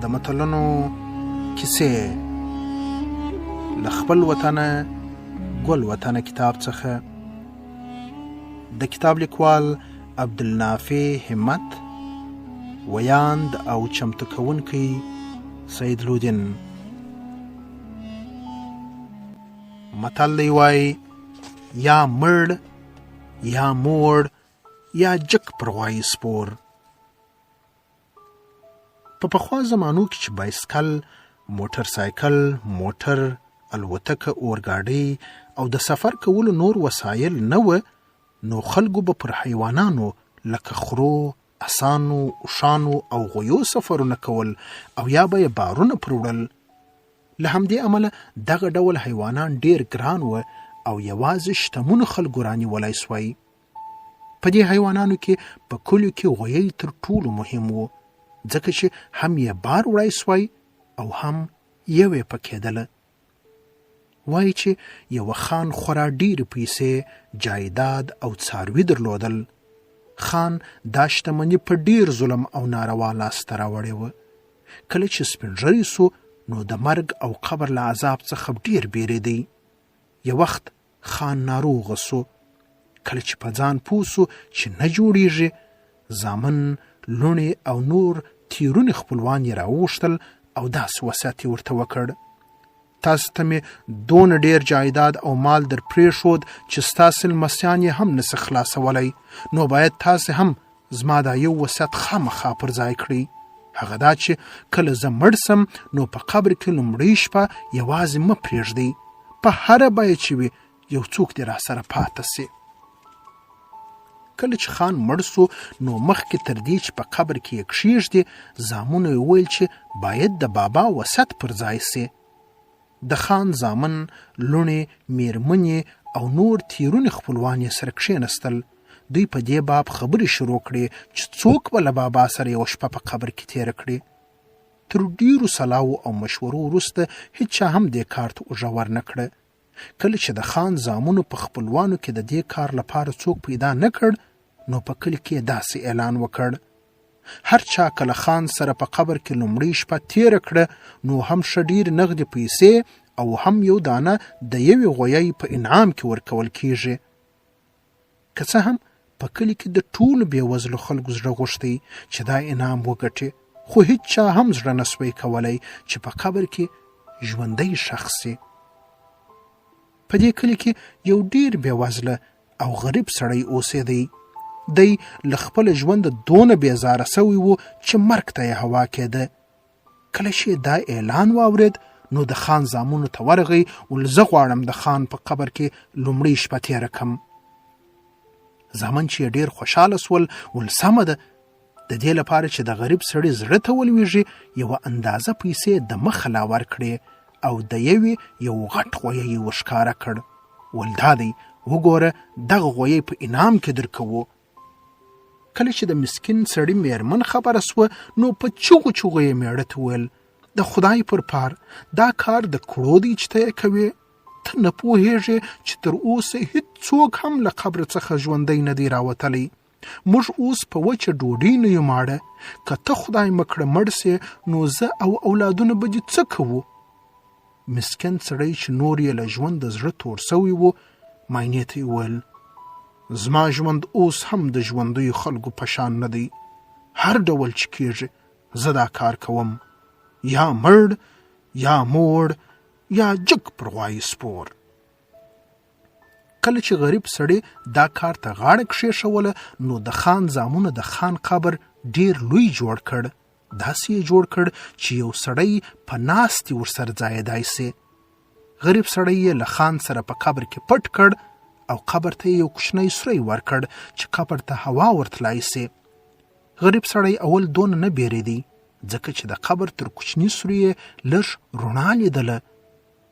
د متلونو کیسې له خپل وطنه ګل وطنه کتاب څخه د کتاب لیکوال عبدالنافع همت، ویاند او چمتو کوونکی سید لودین. متل دی وای یا مړ یا موړ یا جک پر غوایي سپور. په پخوا زمانو کې چې بایسکل، موټر سایکل، موټر، الوتکه، اورګاډي او د سفر کولو نور وسایل نه و، نو خلکو به پر حیوانانو لکه خرو، اسانو، اوښانو او غویو سفرونه کول او یا به یې بارونه پر وړل. له همدې امله دغه ډول حیوانان ډیر ګران و او یوازې شتمنو خلکو رانیولی سوی. په دې حیوانانو کې په کلیو کې غویی تر ټولو مهم و، ځکه چې هم یې بار وړی سوی او هم یو یې پکېدله. وایي چې یوه خان خورا ډېرې پیسې، جایداد او څاروي درلودل. خان دا شتمني په ډېر ظلم او ناروا لاسته راوړې وه. کله چې سپین ږیری سو نو د مرګ او قبر له عذاب څخه ډېر بیرېدی. یو وخت خان ناروغه سو. کله چې په ځان پوه سو چې نه جوړیږي، زامن، لوڼې او نور تیرونې خپلوان یې راوغوښتل او داسې وصیت یې ورته وکړ: تاسو ته مې دونه ډېر جایداد او مال در پرېښود چې ستاسې لمسیان یې هم نسي خلاصولی، نو باید تاسې هم زما دا یو وصیت خامخا پر ځای کړئ. هغه دا چې کله زه مړ سم نو په قبر کې لومړۍ شپه یوازې مه پرېږدئ، په هره بیه چې وي یو څوک دې راسره پاته سي. کله چې خان مړ سو نو مخکې تر دې چې په قبر کې یې کښېږدي، زامنو یې وویل چې باید د بابا وصیت پر ځای سي. د خان زامن، لوڼې، میرمنې او نور تیرونې خپلوان یې سره کښېنستل. دوی په دې باب خبرې شروع کړې چې څوک به له بابا سره یوه شپه په قبر کې تېره کړي. تر ډېرو سلاو او مشورو وروسته هیچا هم دې کار ته اوږه ورنه کړه. کله چې د خان زامنو په خپلوانو کې د دې کار لپاره څوک پیدا نه کړ، نو په کلي کې یې داسې اعلان وکړ: هر چا کله خان سره په قبر کې لومړۍ شپه تېره کړه، نو هم ښه ډېرې نغدې پیسې او هم یو دانه د یوې غویۍ په انعام کې ورکول کیږي. که څه هم په کلي کې د ټولو بېوزلو خلکو زړه غوښتی چې دا انعام وګټي، خو هیڅ چا هم زړه نه سوی کولی چې په قبر کې ژوندی ښخ سي. په دې کلي کې یو ډېر بېوزله او غریب سړی اوسېدی. دی له خپل ژونده دونه بیزاره سوی و چې مرګ ته یې هوا کېده. کله چې دا اعلان واورېد نو د خان زامنو ته ورغی، ول زه غواړم د خان په قبر کې لومړۍ شپه تېره کړم. زامن چې ډېر خوشحاله سول، ول سمه ده، د دې لپاره چې د غریب سړي زړه ته ولویږي، یوه اندازه پیسې د مخه لا ورکړې او د یوې یو غټ غویه یې ورښکاره کړ. ول دا دی، وګوره دغه غویی په انعام کې درکوو. کله چې د مسکین سړي میرمن خبره سوه نو په چغو چغو یې میړه ته وویل: د خدای پر پار دا کار د کړو دی چې ته یې کوې؟ ته نه پوهېږې چې تر اوسه هېڅوک هم له قبر څخه ژوندی نه دی راوتلی. موږ اوس په وچه ډوډۍ نه یو ماړه. که ته خدای مه کړه مړ سې نو زه او اولادونه به دې څه کوو؟ مسکین سړی چې نور یې له ژوند د زړه تور سوی و، ماینې ته یې وویل: زما ژوند اوس هم د ژوندیو خلکو په شان نه دی. هر ډول چې کېږي زه دا کار کوم، یا مړ یا موړ یا جګ پر غوایي سپور. کله چې غریب سړی دا کار ته غاړه کښېښوله نو د خان زامنو د خان قبر ډېر لوی جوړ کړ. داسې یې جوړ کړ چې یو سړی په ناستې ورسره ځایېدای سي. غریب سړی یې له خان سره په قبر کې پټ کړ او قبر ته یو کوچنی سوری ورکړ چې قبر ته هوا ورتلای سي. غریب سړی اول دونه نه بیرېدی، ځکه چې د قبر تر کوچني سوري یې لږ رڼا لیدله.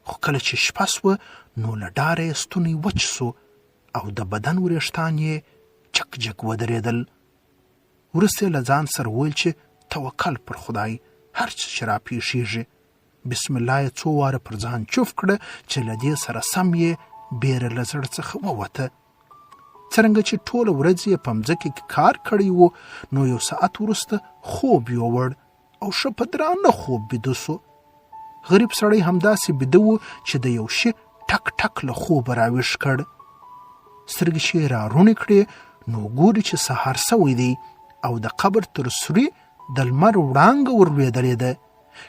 خو کله چې شپه سوه نو له ډاره یې ستونی وچ سو او د بدن وریښتان یې چک جک ودرېدل. وروسته یې له ځان سره وویل چې توکل پر خدای، هر څه چې راپېښېږي. بسم الله یې څو واره پر ځان چوف کړه چې له دې سره سم یې بیره له زړه څخه ووته. څرنګه چې ټوله ورځ یې په مځکه کې کار کړی و، نو یو ساعت وروسته خوب یووړ او ښه په درانه خوب بیده سو. غریب سړی همداسې بیده و چې د یو شي ټک ټک له خوبه راویښ کړ. سترګې چې یې راروڼې کړې نو ګوري چې سهار سوی دی او د قبر تر سوري د لمر وړانګه ور لوېدلې ده.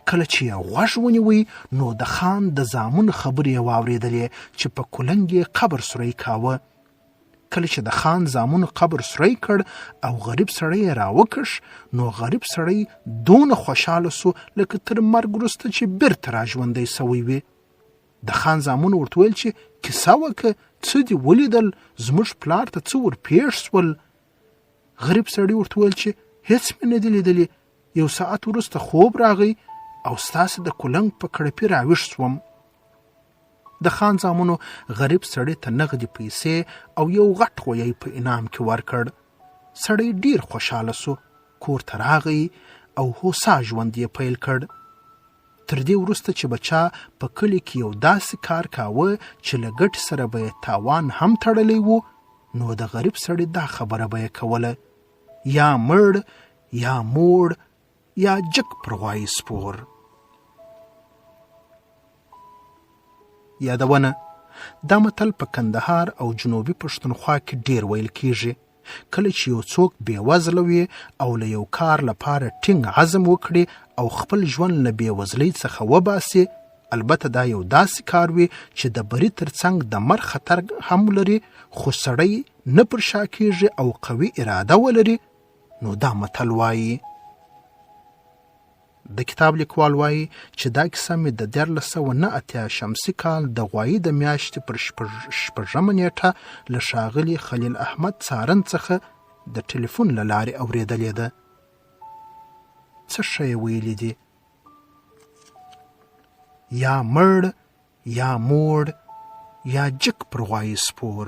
کله چې یې غوږ ونیوی نو د خان د زامن خبرې یې واورېدلې چې په کلنګ یې قبر سوری کاوه. کله چې د خان زامنو قبر سوری کړ او غریب سړی یې راوکش نو غریب سړی دونه خوشحاله سو لکه تر مرګ وروسته چې بیرته راژوندی سوی وي. د خان زامنو ورته ویل چې کیسه وکړه، څه دې ولیدل، زموږ پلار ته څه ور پیښ سول؟ غریب سړي ورته ویل چې هیڅ مې نه دي لیدلي، یو ساعت وروسته خوب راغی او ستاسې د کلنګ په کړپي راویښ سوم. د خان زامنو غریب سړي ته نغدي پیسې او یو غټ غویی په انعام کې ورکړ. سړی ډیر خوشحاله سو، کور ته راغی او هوسا ژوند یې پیل کړ. تر دې وروسته چې بچا په کلي کې یو داسې کار کاوه چې له ګټې سره به یې تاوان هم تړلی و، نو د غریب سړي دا خبره به یې کوله: یا مړ یا موړ یا جک پر غوایي سپور. یادونه: دا متل په کندهار او جنوبي پښتونخوا کې ډیر ویل کیږي. کله چې یو څوک بېوزله وي او له یو کار لپاره ټینګ عزم وکړي او خپل ژوند له بېوزلۍ څخه وباسي، البته دا یو داسې کار وي چې د بري ترڅنګ د مرګ خطر هم لري، خو سړی نه پر شا کېږي او قوي اراده ولري، نو دا متل وایي. د کتاب لیکوال وایي چې دا کیسه مې د 1989 شمسي کال د غوایي د میاشتې پر 6مه نیټه له ښاغلي خلیل احمد څارن څخه د ټلیفون له لارې اورېدلې ده. څه ښه یې ویلي دي: یا مړ یا موړ یا جک پر غوایي سپور.